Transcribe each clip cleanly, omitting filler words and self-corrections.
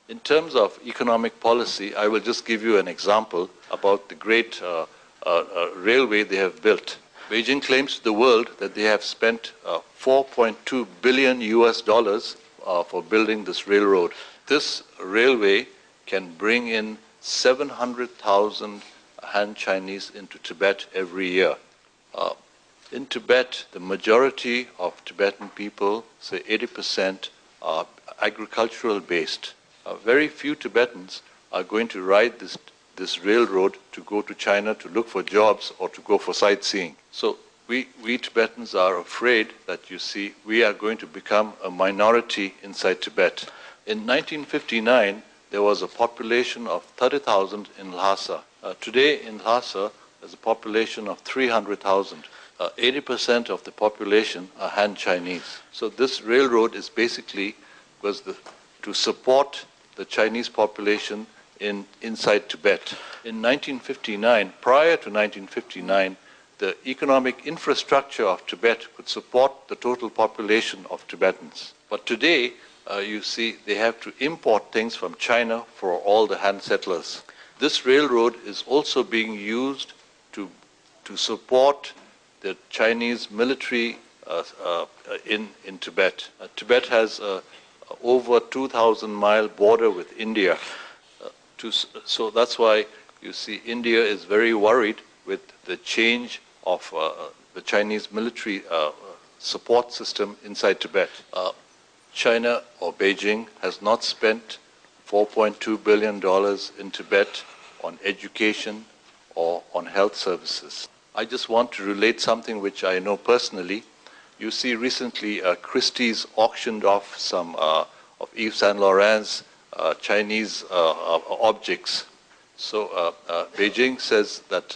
In terms of economic policy, I will just give you an example about the great railway they have built. Beijing claims to the world that they have spent 4.2 billion US dollars for building this railroad. This railway can bring in 700,000 Han Chinese into Tibet every year. In Tibet, the majority of Tibetan people, say 80%, are agricultural based. Very few Tibetans are going to ride this railroad to go to China to look for jobs or to go for sightseeing. So we Tibetans are afraid that, you see, we are going to become a minority inside Tibet. In 1959, there was a population of 30,000 in Lhasa. Today in Lhasa, there's a population of 300,000. 80% of the population are Han Chinese. So this railroad is basically to support the Chinese population inside Tibet. In 1959, prior to 1959, the economic infrastructure of Tibet could support the total population of Tibetans. But today, you see, they have to import things from China for all the Han settlers. This railroad is also being used to support the Chinese military in Tibet. Tibet has over 2,000-mile border with India. So that's why, you see, India is very worried with the change of the Chinese military support system inside Tibet. China or Beijing has not spent $4.2 billion in Tibet on education or on health services. I just want to relate something which I know personally. You see, recently Christie's auctioned off some of Yves Saint Laurent's Chinese objects. So Beijing says that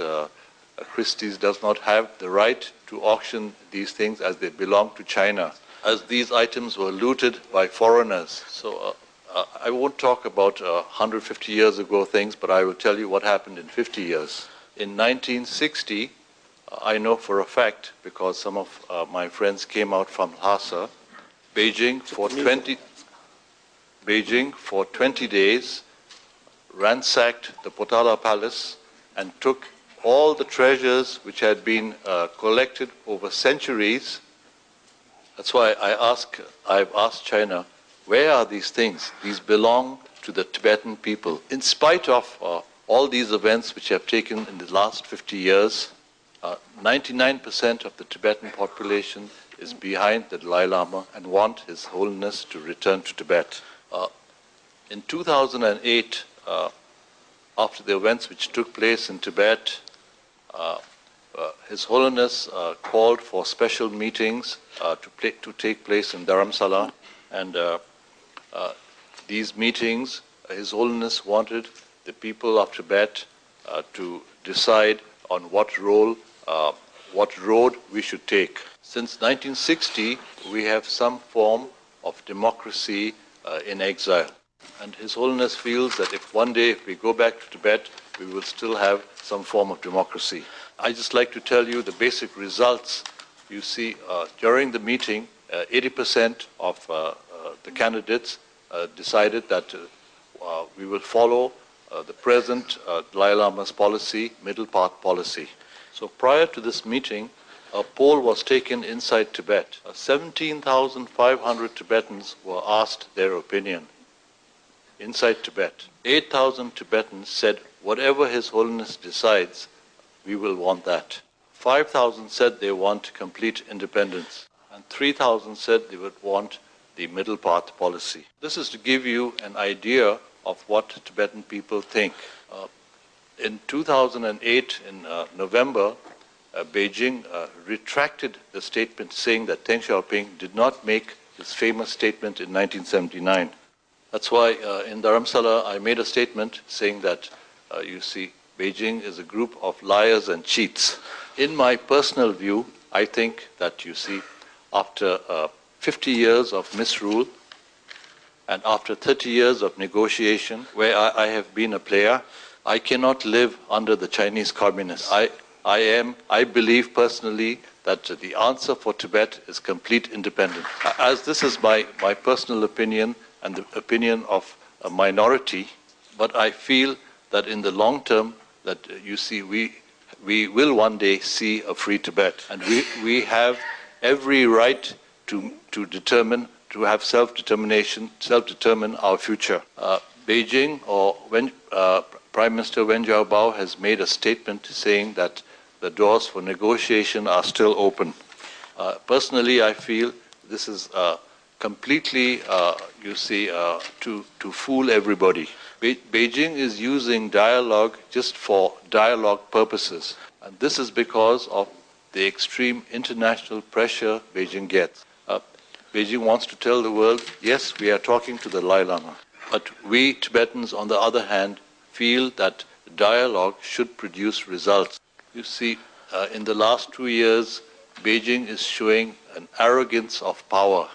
Christie's does not have the right to auction these things as they belong to China, as these items were looted by foreigners. So I won't talk about 150 years ago things, but I will tell you what happened in 50 years. In 1960, I know for a fact, because some of my friends came out from Lhasa, Beijing for 20 days ransacked the Potala Palace and took all the treasures which had been collected over centuries. That's why I've asked China, where are these things? These belong to the Tibetan people. In spite of all these events which have taken in the last 50 years, 99% of the Tibetan population is behind the Dalai Lama and want His Holiness to return to Tibet. In 2008, after the events which took place in Tibet, His Holiness called for special meetings to take place in Dharamsala, and these meetings, His Holiness wanted the people of Tibet to decide on what road we should take. Since 1960, we have some form of democracy in exile. And His Holiness feels that if one day we go back to Tibet, we will still have some form of democracy. I just like to tell you the basic results. You see, during the meeting, 80% of the candidates decided that we will follow the present Dalai Lama's policy, middle path policy. So prior to this meeting, a poll was taken inside Tibet. 17,500 Tibetans were asked their opinion inside Tibet. 8,000 Tibetans said, whatever His Holiness decides, we will want that. 5,000 said they want complete independence. And 3,000 said they would want the middle path policy. This is to give you an idea of what Tibetan people think. In 2008, in November, Beijing retracted the statement saying that Deng Xiaoping did not make his famous statement in 1979. That's why in Dharamsala I made a statement saying that, you see, Beijing is a group of liars and cheats. In my personal view, I think that, you see, after 50 years of misrule and after 30 years of negotiation, where I have been a player, I cannot live under the Chinese communists. I believe personally that the answer for Tibet is complete independence. As this is my personal opinion and the opinion of a minority, but I feel that in the long term, that you see, we will one day see a free Tibet, and we have every right to determine, to have self-determination, self-determine our future. Beijing, or when Prime Minister Wen Jiabao has made a statement saying that the doors for negotiation are still open. Personally, I feel this is completely, you see, to fool everybody. Beijing is using dialogue just for dialogue purposes. And this is because of the extreme international pressure Beijing gets. Beijing wants to tell the world, yes, we are talking to the Dalai Lama. But we Tibetans, on the other hand, feel that dialogue should produce results. You see, in the last 2 years, Beijing is showing an arrogance of power.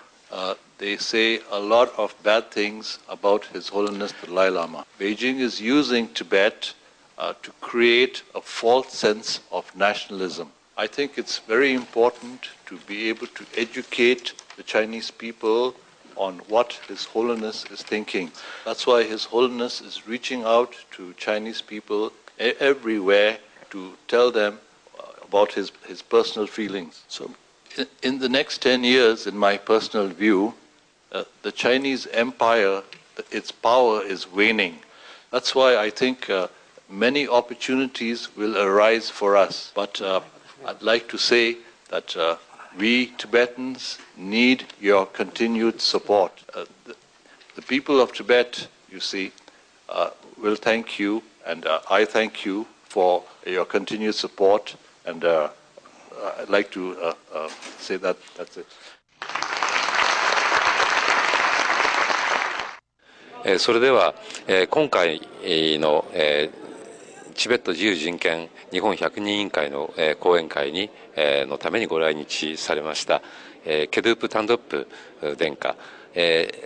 They say a lot of bad things about His Holiness the Dalai Lama. Beijing is using Tibet to create a false sense of nationalism. I think it's very important to be able to educate the Chinese people on what His Holiness is thinking. That's why His Holiness is reaching out to Chinese people everywhere to tell them about his personal feelings. So in the next 10 years, in my personal view, the Chinese empire, its power is waning. That's why I think many opportunities will arise for us. But I'd like to say that we Tibetans need your continued support. The people of Tibet, you see, will thank you, and I thank you for your continued support, and I'd like to say that that's it. それでは、今回の、チベット自由人権日本百人委員会の、講演会に、のためにご来日されました、ケドゥープ・タンドップ殿下、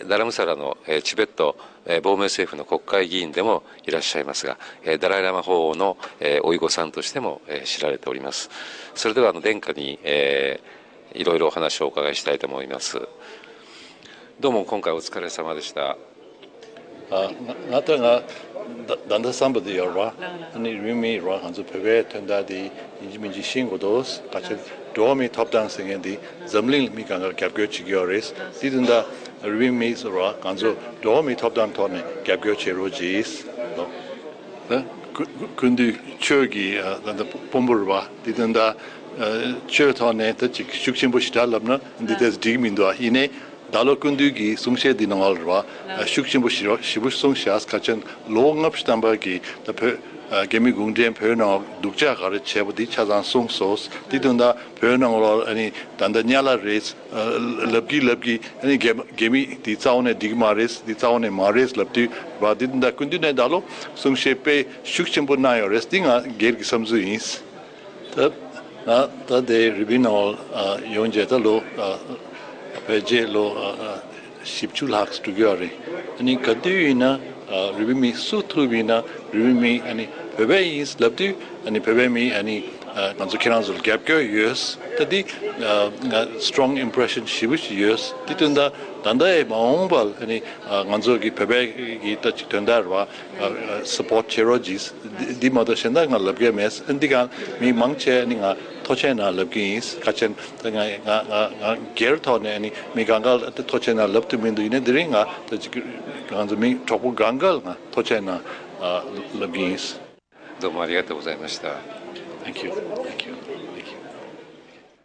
ダラムサラの、チベット、亡命政府の国会議員でもいらっしゃいますが、ダライ・ラマ法王の、おいごさんとしても、知られております。それでは殿下に、いろいろお話をお伺いしたいと思います。どうも今回お疲れ様でした。Ngata nga danda samba di yorwa, ani rimi yorwa hanzo pewe tenda di injiminji shingo dos, kache domi top dancing and di zamling mi kanga gyabgyo chigyoris, di danda rimi yorwa hanzo domi top dan tone gyabgyo chirojis, kundi chogi danda pomburwa, di danda chö tone ta chik shukshimbo shidalabna, di des digmindo ine 달로 군두기 송셰 디나얼와 슈크심부 시부 송샤스 카천 롱업스tam바기 더 게미 궁디엔 페나 독자 가르 체부디 차잔 송소스 디든다 페나로 아니 단다냐라 레스 럽기 아니 게미 디자오네 디마레스 디자오네 마레스 럽디 바디든다 군디네 달로 송셰페 슈크심부 나요 레스팅아 게르기 섬즈인스 다데 리비노 용제달로 Pejelo Shipchul Haks to Gary. And in Kaduina, Ribimi Sutrubina, Ribimi, and Pebe is Labdu, and Pebemi, and Nanzukiran's Gabgo, yes, Tadi, strong impression she wish years, Titunda, Danda, Maombal, and Nanzogi Pebe, Tachitundarwa, support Cherogis, Dimother Shendang, Labgames, and Digan, me Mangche, and 토체나 럽기스 같은 nga gertone ani migangal tochena 럽트민도 이네들인가 간즈미 토고 간갈가 토체나 럽기스 どうもありがとうございました。Thank you. Thank you. Thank you.